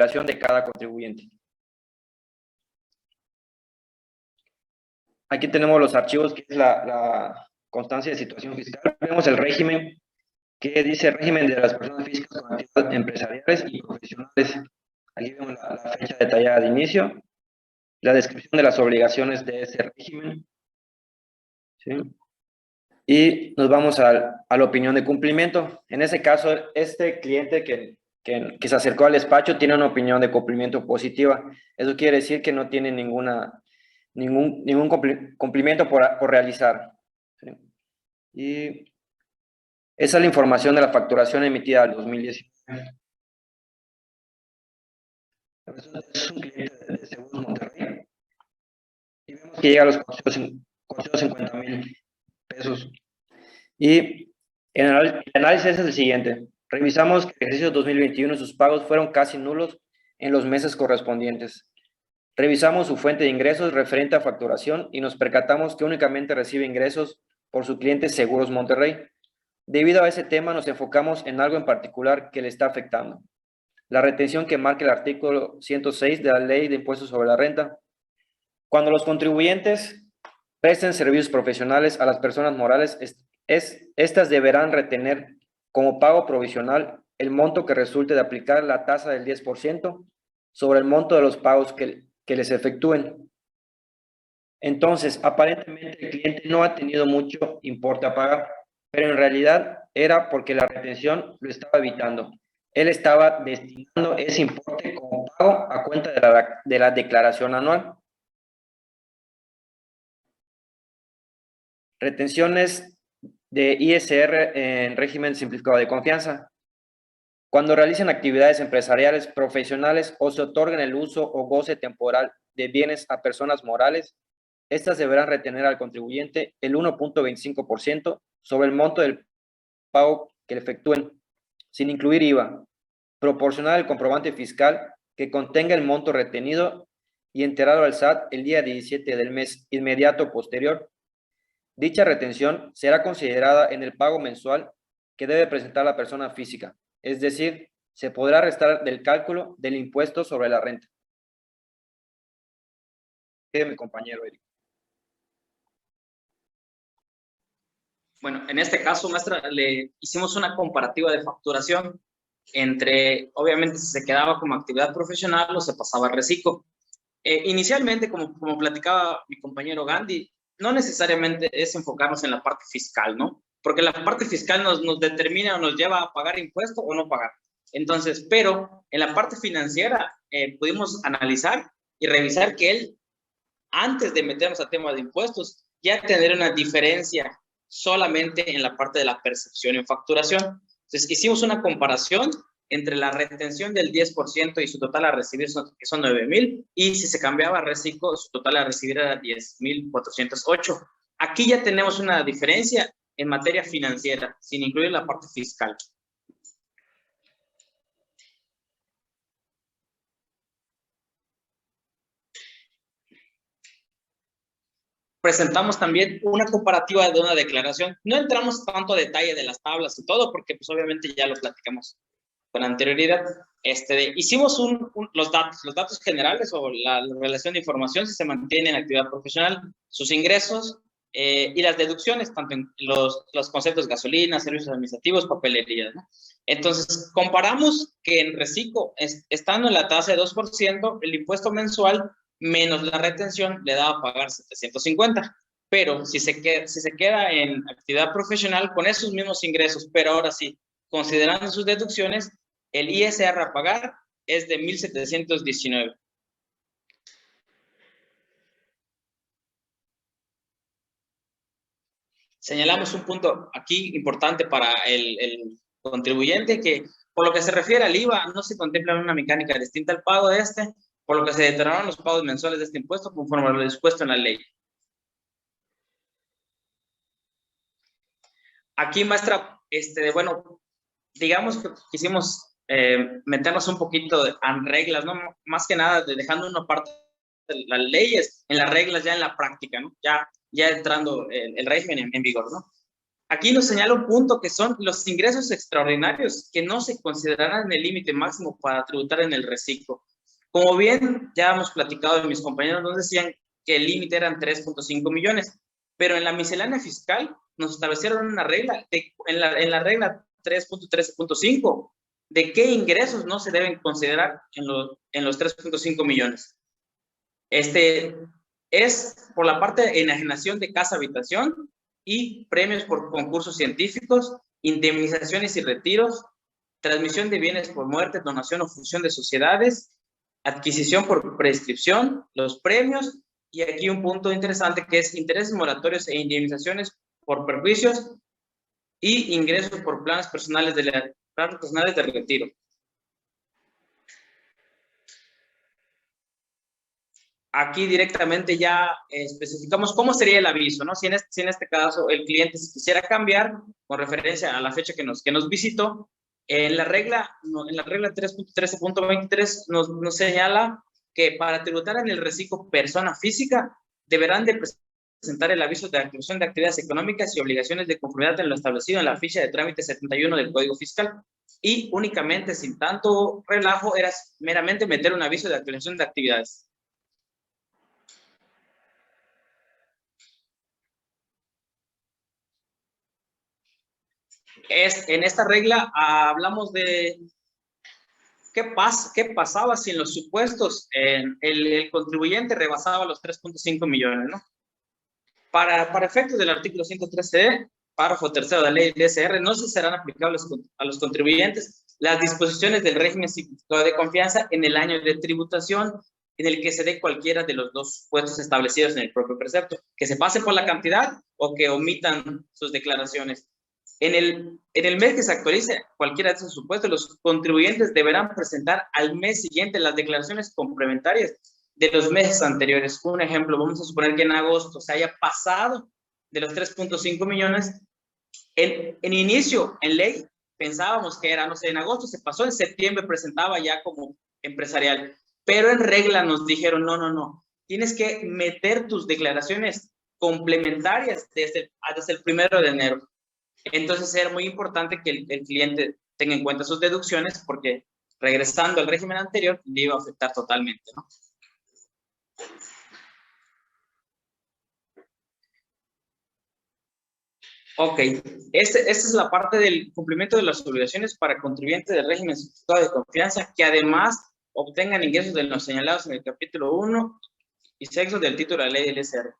declaración de cada contribuyente. Aquí tenemos los archivos, que es la constancia de situación fiscal. Vemos el régimen, que dice régimen de las personas físicas con actividades empresariales y profesionales. Aquí vemos la fecha detallada de inicio, la descripción de las obligaciones de ese régimen, ¿sí? Y nos vamos a la opinión de cumplimiento. En ese caso, este cliente que se acercó al despacho tiene una opinión de cumplimiento positiva. Eso quiere decir que no tiene ningún cumplimiento por realizar, ¿sí? Y esa es la información de la facturación emitida al 2019. Es un cliente de Seguros Monterrey. Y vemos que llega a los 450,000 pesos. Y el análisis es el siguiente. Revisamos que el ejercicio 2021 sus pagos fueron casi nulos en los meses correspondientes. Revisamos su fuente de ingresos referente a facturación y nos percatamos que únicamente recibe ingresos por su cliente Seguros Monterrey. Debido a ese tema, nos enfocamos en algo en particular que le está afectando: la retención que marca el artículo 106 de la Ley de Impuestos sobre la Renta. Cuando los contribuyentes presten servicios profesionales a las personas morales, estas deberán retener como pago provisional el monto que resulte de aplicar la tasa del 10% sobre el monto de los pagos que les efectúen. Entonces, aparentemente el cliente no ha tenido mucho importe a pagar, pero en realidad era porque la retención lo estaba evitando. Él estaba destinando ese importe como pago a cuenta de la declaración anual. Retenciones de ISR en régimen simplificado de confianza. Cuando realicen actividades empresariales, profesionales o se otorguen el uso o goce temporal de bienes a personas morales, estas deberán retener al contribuyente el 1.25% sobre el monto del pago que le efectúen, sin incluir IVA, proporcional al comprobante fiscal que contenga el monto retenido y enterado al SAT el día 17 del mes inmediato posterior. Dicha retención será considerada en el pago mensual que debe presentar la persona física, es decir, se podrá restar del cálculo del impuesto sobre la renta. Mi compañero Eric. Bueno, en este caso, maestra, le hicimos una comparativa de facturación entre, obviamente, si se quedaba como actividad profesional o se pasaba al reciclo. Inicialmente, como platicaba mi compañero Gandhi, no necesariamente es enfocarnos en la parte fiscal, ¿no? Porque la parte fiscal nos determina o nos lleva a pagar impuestos o no pagar. Entonces, pero en la parte financiera pudimos analizar y revisar que él, antes de meternos a tema de impuestos, ya tener una diferencia solamente en la parte de la percepción en facturación. Entonces, hicimos una comparación entre la retención del 10% y su total a recibir, que son 9,000, y si se cambiaba a reciclo, su total a recibir era 10,408. Aquí ya tenemos una diferencia en materia financiera, sin incluir la parte fiscal. Presentamos también una comparativa de una declaración. No entramos tanto a detalle de las tablas y todo, porque pues obviamente ya lo platicamos con anterioridad. Hicimos los datos generales o la relación de información, si se mantiene en actividad profesional, sus ingresos y las deducciones, tanto en los conceptos gasolina, servicios administrativos, papelería, ¿no? Entonces, comparamos que en reciclo, estando en la tasa de 2%, el impuesto mensual menos la retención le daba a pagar 750. Pero si se queda en actividad profesional con esos mismos ingresos, pero ahora sí, considerando sus deducciones, el ISR a pagar es de 1,719. Señalamos un punto aquí importante para el contribuyente, que por lo que se refiere al IVA, no se contempla una mecánica distinta al pago de por lo que se determinaron los pagos mensuales de este impuesto conforme a lo dispuesto en la ley. Aquí, maestra, bueno, digamos que quisimos meternos un poquito en reglas, ¿no? Más que nada dejando una parte de las leyes en las reglas ya en la práctica, ¿no? Ya entrando el régimen en vigor, ¿no? Aquí nos señala un punto que son los ingresos extraordinarios que no se considerarán en el límite máximo para tributar en el reciclo. Como bien ya hemos platicado, mis compañeros nos decían que el límite eran 3.5 millones, pero en la miscelánea fiscal nos establecieron una regla, en la regla 3.13.5, de qué ingresos no se deben considerar en los 3.5 millones. Es por la parte de enajenación de casa-habitación y premios por concursos científicos, indemnizaciones y retiros, transmisión de bienes por muerte, donación o fusión de sociedades, adquisición por prescripción, los premios, y aquí un punto interesante que es intereses moratorios e indemnizaciones por perjuicios y ingresos por planes personales de retiro. Aquí directamente ya especificamos cómo sería el aviso, ¿no? Si en este caso el cliente se quisiera cambiar con referencia a la fecha que nos visitó, en la regla 3.13.23 nos señala que para tributar en el reciclo persona física deberán de presentar el aviso de activación de actividades económicas y obligaciones de conformidad en lo establecido en la ficha de trámite 71 del Código Fiscal, y únicamente, sin tanto relajo, era meramente meter un aviso de activación de actividades. En esta regla hablamos de qué pasaba si en los supuestos el contribuyente rebasaba los 3.5 millones, ¿no? Para efectos del artículo 113, párrafo tercero de la ley DSR, no se serán aplicables a los contribuyentes las disposiciones del régimen simplificado de confianza en el año de tributación en el que se dé cualquiera de los dos supuestos establecidos en el propio precepto, que se pasen por la cantidad o que omitan sus declaraciones. En el mes que se actualice cualquiera de esos supuestos, los contribuyentes deberán presentar al mes siguiente las declaraciones complementarias de los meses anteriores. Un ejemplo, vamos a suponer que en agosto se haya pasado de los 3.5 millones. En inicio, en ley, pensábamos que era, no sé, en agosto se pasó, en septiembre presentaba ya como empresarial. Pero en regla nos dijeron, no, tienes que meter tus declaraciones complementarias desde el 1 de enero. Entonces era muy importante que el cliente tenga en cuenta sus deducciones, porque regresando al régimen anterior le iba a afectar totalmente, ¿no? Ok, esta es la parte del cumplimiento de las obligaciones para contribuyentes del régimen simplificado de confianza que además obtengan ingresos de los señalados en el capítulo 1 y 6 del título de la ley del SR.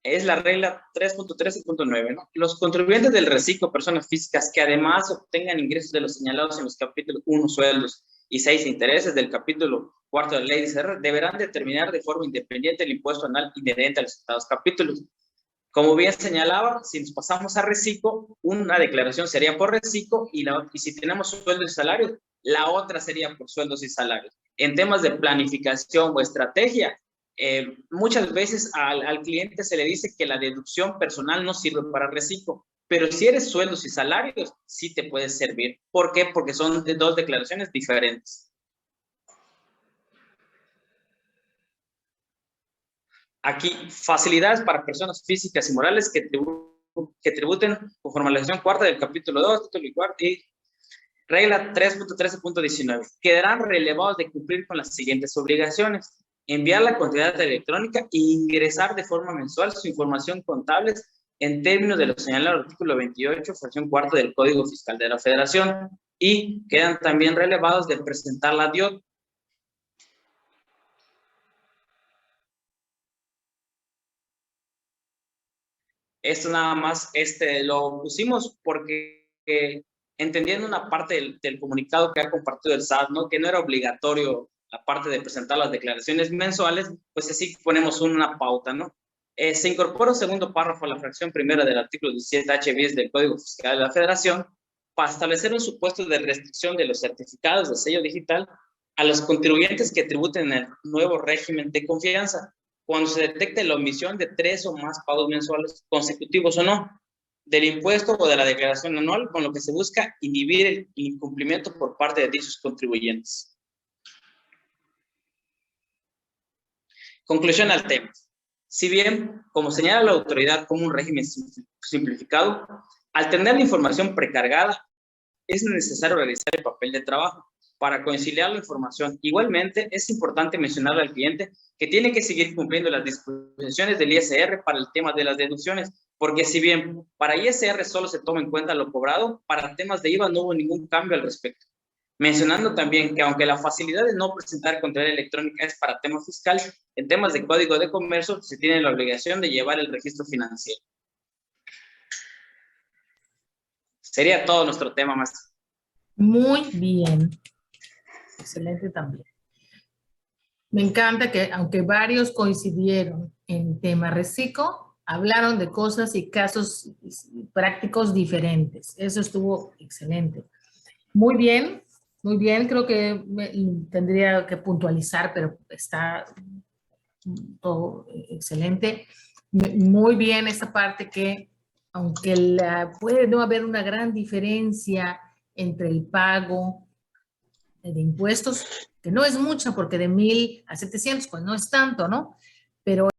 Es la regla 3.13.9, ¿no? Los contribuyentes del reciclo, personas físicas que además obtengan ingresos de los señalados en los capítulos 1, sueldos, y 6, intereses del capítulo 4 de la ley de CR, deberán determinar de forma independiente el impuesto anual inherente a los citados capítulos. Como bien señalaba, si nos pasamos a reciclo, una declaración sería por reciclo y si tenemos sueldos y salarios, la otra sería por sueldos y salarios. En temas de planificación o estrategia, muchas veces al cliente se le dice que la deducción personal no sirve para reciclo, pero si eres sueldos y salarios, sí te puede servir. ¿Por qué? Porque son dos declaraciones diferentes. Aquí, facilidades para personas físicas y morales que tributen conforme a la sección cuarta del capítulo 2, título y cuarto, y regla 3.13.19. Quedarán relevados de cumplir con las siguientes obligaciones: enviar la cantidad electrónica e ingresar de forma mensual su información contable en términos de lo señalado en el artículo 28, fracción cuarta del Código Fiscal de la Federación, y quedan también relevados de presentar la DIOT. Esto nada más lo pusimos porque entendiendo una parte del comunicado que ha compartido el SAT, ¿no? Que no era obligatorio la parte de presentar las declaraciones mensuales, pues así ponemos una pauta, ¿no? Se incorpora un segundo párrafo a la fracción primera del artículo 17H bis del Código Fiscal de la Federación para establecer un supuesto de restricción de los certificados de sello digital a los contribuyentes que tributen en el nuevo régimen de confianza, cuando se detecte la omisión de 3 o más pagos mensuales consecutivos o no del impuesto o de la declaración anual, con lo que se busca inhibir el incumplimiento por parte de dichos contribuyentes. Conclusión al tema. Si bien, como señala la autoridad como un régimen simplificado, Al tener la información precargada, es necesario realizar el papel de trabajo para conciliar la información. Igualmente, es importante mencionarle al cliente que tiene que seguir cumpliendo las disposiciones del ISR para el tema de las deducciones, porque si bien para ISR solo se toma en cuenta lo cobrado, para temas de IVA no hubo ningún cambio al respecto. Mencionando también que aunque la facilidad de no presentar contabilidad electrónica es para temas fiscales, en temas de código de comercio se tiene la obligación de llevar el registro financiero. Sería todo nuestro tema, maestro. Muy bien. Excelente también. Me encanta que, aunque varios coincidieron en tema reciclo, hablaron de cosas y casos prácticos diferentes. Eso estuvo excelente. Muy bien, muy bien. Creo que tendría que puntualizar, pero está todo excelente. Muy bien esa parte que, aunque puede no haber una gran diferencia entre el pago de impuestos, que no es mucha, porque de 1,000 a 700, pues no es tanto, ¿no? Pero